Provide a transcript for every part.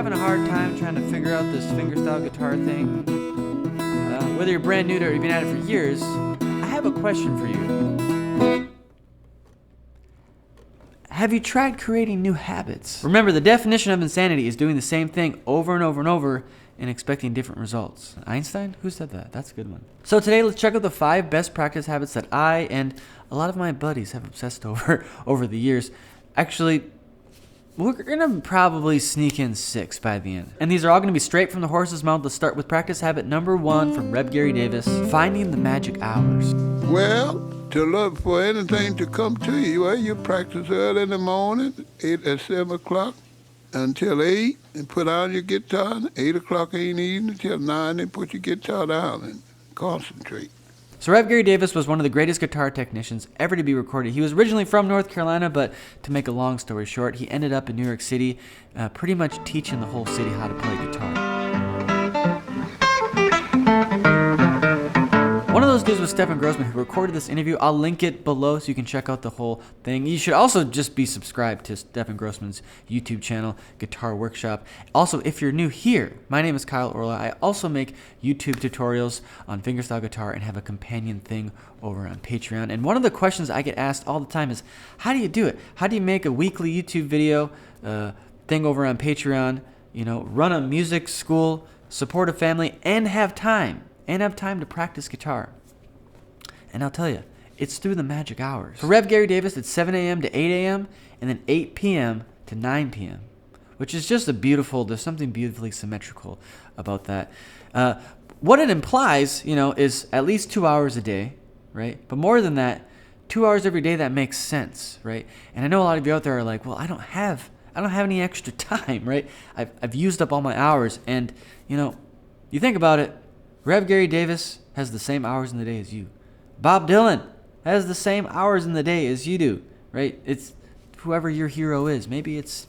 having a hard time trying to figure out this fingerstyle guitar thing, whether you're brand new to it or you've been at it for years, I have a question for you. Have you tried creating new habits? Remember, the definition of insanity is doing the same thing over and over and over and expecting different results. Einstein? Who said that? That's a good one. So today, let's check out the 5 best practice habits that I and a lot of my buddies have obsessed over the years. Actually, we're gonna probably sneak in 6 by the end. And these are all gonna be straight from the horse's mouth. Let's start with practice habit number 1 from Rev Gary Davis, finding the magic hours. Well, to look for anything to come to you, well, you practice early in the morning, 7 o'clock until 8, and put on your guitar, and 8 o'clock in the evening until 9, and put your guitar down and concentrate. So Rev Gary Davis was one of the greatest guitar technicians ever to be recorded. He was originally from North Carolina, but to make a long story short, he ended up in New York City, pretty much teaching the whole city how to play guitar. One of those dudes was Stefan Grossman, who recorded this interview. I'll link it below so you can check out the whole thing. You should also just be subscribed to Stefan Grossman's YouTube channel, Guitar Workshop. Also, if you're new here, my name is Kyle Orla. I also make YouTube tutorials on fingerstyle guitar and have a companion thing over on Patreon. And one of the questions I get asked all the time is, how do you do it? How do you make a weekly YouTube video thing over on Patreon, run a music school, support a family, and have time to practice guitar? And I'll tell you, it's through the magic hours. For Rev Gary Davis, it's 7 a.m. to 8 a.m. and then 8 p.m. to 9 p.m., which is just there's something beautifully symmetrical about that. What it implies, is at least 2 hours a day, right? But more than that, 2 hours every day, that makes sense, right? And I know a lot of you out there are like, well, I don't have any extra time, right? I've used up all my hours. And, you think about it, Rev Gary Davis has the same hours in the day as you. Bob Dylan has the same hours in the day as you do, right? It's whoever your hero is. Maybe it's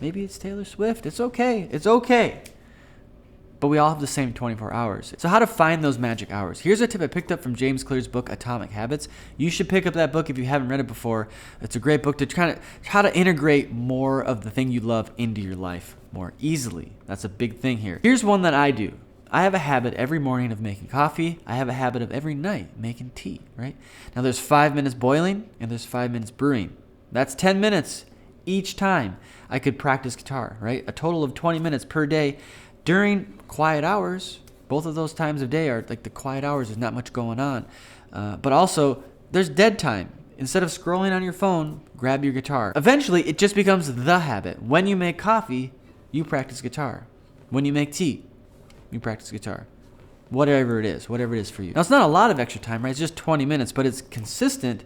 Taylor Swift. It's okay. But we all have the same 24 hours. So how to find those magic hours? Here's a tip I picked up from James Clear's book, Atomic Habits. You should pick up that book if you haven't read it before. It's a great book to try to integrate more of the thing you love into your life more easily. That's a big thing here. Here's one that I do. I have a habit every morning of making coffee. I have a habit of every night making tea, right? Now there's 5 minutes boiling and there's 5 minutes brewing. That's 10 minutes each time I could practice guitar, right? A total of 20 minutes per day during quiet hours. Both of those times of day are like the quiet hours. There's not much going on. But also there's dead time. Instead of scrolling on your phone, grab your guitar. Eventually it just becomes the habit. When you make coffee, you practice guitar. When you make tea, you practice guitar. Whatever it is for you. Now, it's not a lot of extra time, right? It's just 20 minutes, but it's consistent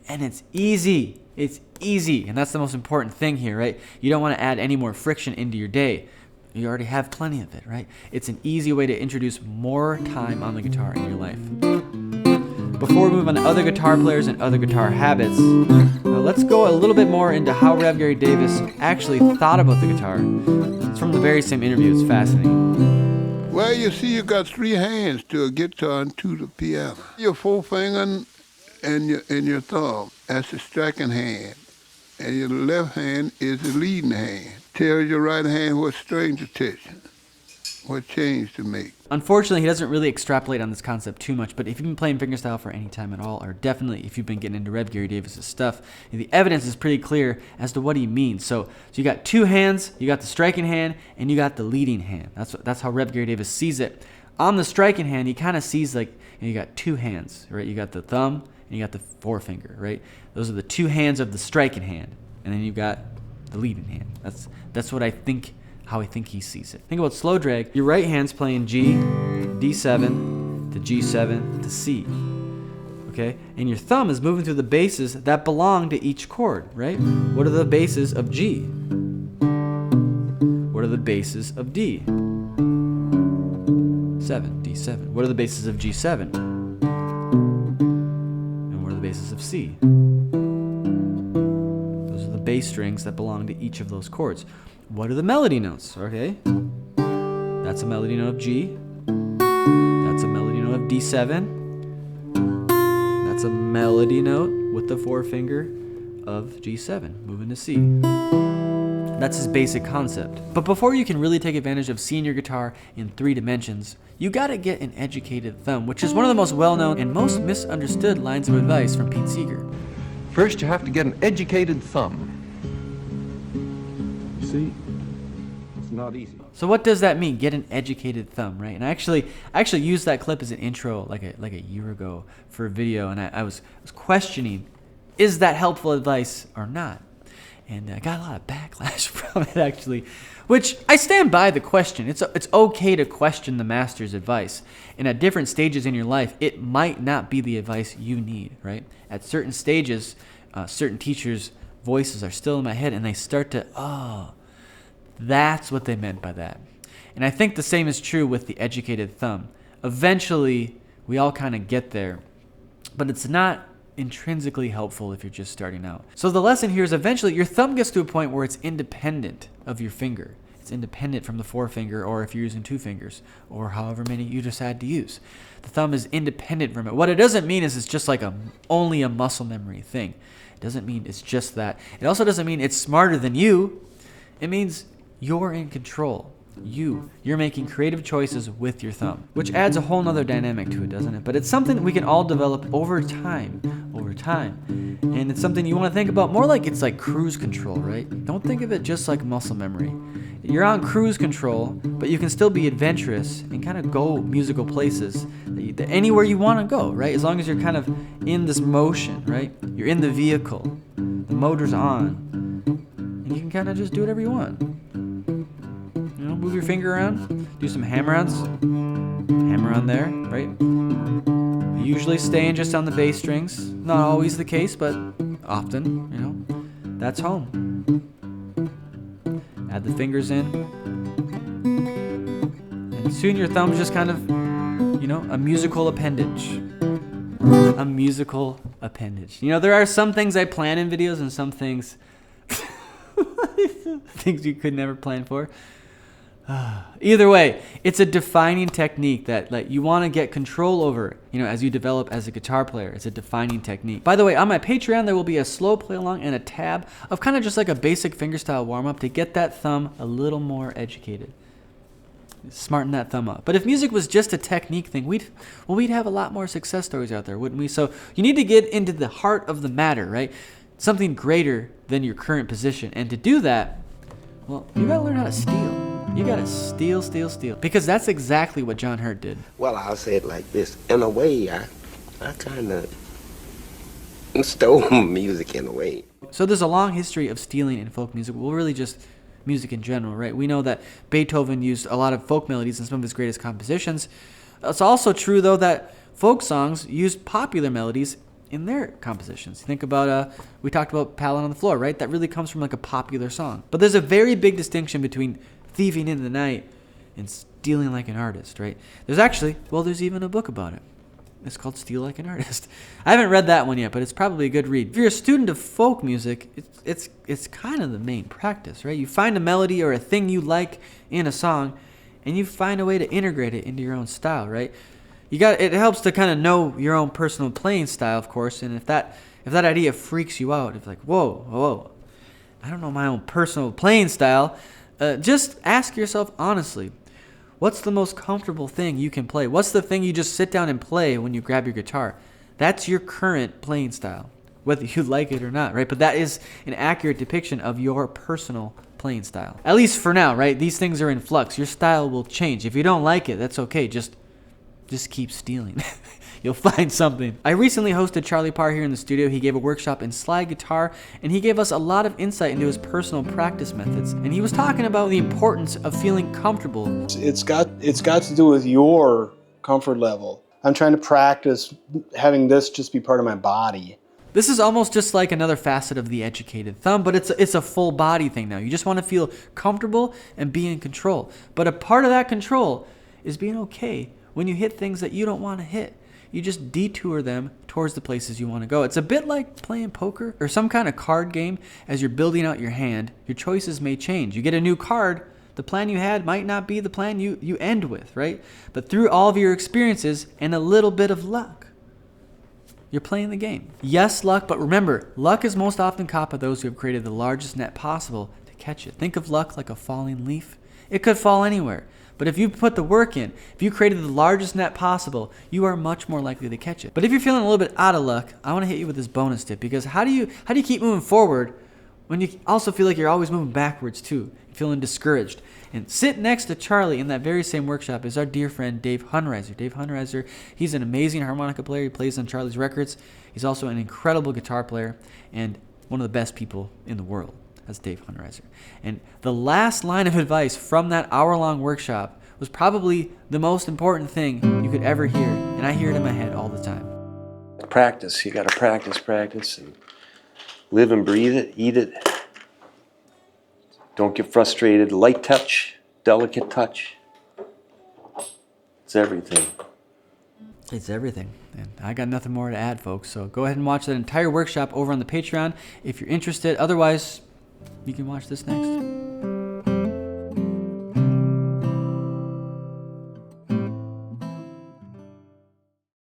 and it's easy. It's easy, and that's the most important thing here, right? You don't want to add any more friction into your day. You already have plenty of it, right? It's an easy way to introduce more time on the guitar in your life. Before we move on to other guitar players and other guitar habits, let's go a little bit more into how Rev Gary Davis actually thought about the guitar. It's from the very same interview. It's fascinating. Well, you see, you got 3 hands to a guitar and 2 to piano. Your forefinger and your thumb, that's the striking hand. And your left hand is the leading hand. Tells your right hand what string to touch, what change to make. Unfortunately, he doesn't really extrapolate on this concept too much, but if you've been playing fingerstyle for any time at all, or definitely if you've been getting into Rev Gary Davis's stuff, the evidence is pretty clear as to what he means. So you got 2 hands, you got the striking hand, and you got the leading hand. That's how Rev Gary Davis sees it. On the striking hand, he kind of sees like you got 2 hands, right? You got the thumb and you got the forefinger, right? Those are the 2 hands of the striking hand, and then you've got the leading hand. That's what I think. How I think he sees it. Think about slow drag. Your right hand's playing G, D7, to G7, to C. Okay? And your thumb is moving through the basses that belong to each chord, right? What are the basses of G? What are the basses of D? 7, D7. What are the basses of G7? And what are the basses of C? Those are the bass strings that belong to each of those chords. What are the melody notes? Okay, that's a melody note of G. That's a melody note of D7. That's a melody note with the forefinger of G7, moving to C. That's his basic concept. But before you can really take advantage of seeing your guitar in 3 dimensions, you gotta get an educated thumb, which is one of the most well-known and most misunderstood lines of advice from Pete Seeger. First, you have to get an educated thumb. You see, it's not easy. So what does that mean? Get an educated thumb, right? And I actually used that clip as an intro like a year ago for a video, and I was questioning, is that helpful advice or not? And I got a lot of backlash from it, actually, which I stand by the question. It's okay to question the master's advice. And at different stages in your life, it might not be the advice you need, right? At certain stages, certain teachers' voices are still in my head, and they start to, oh, that's what they meant by that. And I think the same is true with the educated thumb. Eventually, we all kind of get there, but it's not intrinsically helpful if you're just starting out. So the lesson here is eventually your thumb gets to a point where it's independent of your finger. It's independent from the forefinger, or if you're using 2 fingers, or however many you decide to use. The thumb is independent from it. What it doesn't mean is it's just like only a muscle memory thing. It doesn't mean it's just that. It also doesn't mean it's smarter than you. It means you're in control. You're making creative choices with your thumb, which adds a whole nother dynamic to it, doesn't it? But it's something we can all develop over time. And it's something you want to think about more like it's like cruise control, right? Don't think of it just like muscle memory. You're on cruise control, but you can still be adventurous and kind of go musical places anywhere you want to go, right? As long as you're kind of in this motion, right? You're in the vehicle, the motor's on, and you can kind of just do whatever you want. You know, move your finger around, do some hammer-ons, hammer on there, right? Usually staying just on the bass strings. Not always the case, but often, you know, that's home. Add the fingers in, and soon your thumb's just kind of, you know, a musical appendage. A musical appendage. You know, there are some things I plan in videos and some things, things you could never plan for. Either way, it's a defining technique that you want to get control over, you know, as you develop as a guitar player. It's a defining technique. By the way, on my Patreon, there will be a slow play along and a tab of kind of just like a basic fingerstyle warm-up to get that thumb a little more educated. Smarten that thumb up. But if music was just a technique thing, we'd have a lot more success stories out there, wouldn't we? So you need to get into the heart of the matter, right? Something greater than your current position. And to do that, well, you gotta learn how to steal. You gotta steal. Because that's exactly what John Hurt did. Well, I'll say it like this. In a way, I kind of stole music in a way. So there's a long history of stealing in folk music. Well, really just music in general, right? We know that Beethoven used a lot of folk melodies in some of his greatest compositions. It's also true, though, that folk songs used popular melodies in their compositions. Think about, we talked about Pallet on the Floor, right? That really comes from like a popular song. But there's a very big distinction between thieving in the night and stealing like an artist, right? There's even a book about it. It's called Steal Like an Artist. I haven't read that one yet, but it's probably a good read. If you're a student of folk music, it's kind of the main practice, right? You find a melody or a thing you like in a song, and you find a way to integrate it into your own style, right? It helps to kind of know your own personal playing style, of course, and if that idea freaks you out, if like, whoa, I don't know my own personal playing style, just ask yourself honestly, what's the most comfortable thing you can play? What's the thing you just sit down and play when you grab your guitar? That's your current playing style, whether you like it or not, right? But that is an accurate depiction of your personal playing style. At least for now, right? These things are in flux. Your style will change. If you don't like it, that's okay. Just keep stealing. You'll find something. I recently hosted Charlie Parr here in the studio. He gave a workshop in slide guitar, and he gave us a lot of insight into his personal practice methods. And he was talking about the importance of feeling comfortable. It's got to do with your comfort level. I'm trying to practice having this just be part of my body. This is almost just like another facet of the educated thumb, but it's a full body thing now. You just want to feel comfortable and be in control. But a part of that control is being okay when you hit things that you don't want to hit. You just detour them towards the places you want to go. It's a bit like playing poker or some kind of card game. As you're building out your hand, your choices may change. You get a new card, the plan you had might not be the plan you end with, right? But through all of your experiences and a little bit of luck, you're playing the game. Yes, luck, but remember, luck is most often caught by those who have created the largest net possible to catch it. Think of luck like a falling leaf. It could fall anywhere. But if you put the work in, if you created the largest net possible, you are much more likely to catch it. But if you're feeling a little bit out of luck, I want to hit you with this bonus tip, because how do you keep moving forward when you also feel like you're always moving backwards too? You're feeling discouraged. And sit next to Charlie in that very same workshop is our dear friend Dave Hunreiser. Dave Hunreiser, he's an amazing harmonica player. He plays on Charlie's records. He's also an incredible guitar player and one of the best people in the world. That's Dave Hunreiser. And the last line of advice from that hour-long workshop was probably the most important thing you could ever hear. And I hear it in my head all the time. Practice. You got to practice, and live and breathe it, eat it. Don't get frustrated. Light touch, delicate touch. It's everything. It's everything. And I got nothing more to add, folks. So go ahead and watch that entire workshop over on the Patreon if you're interested. Otherwise, you can watch this next.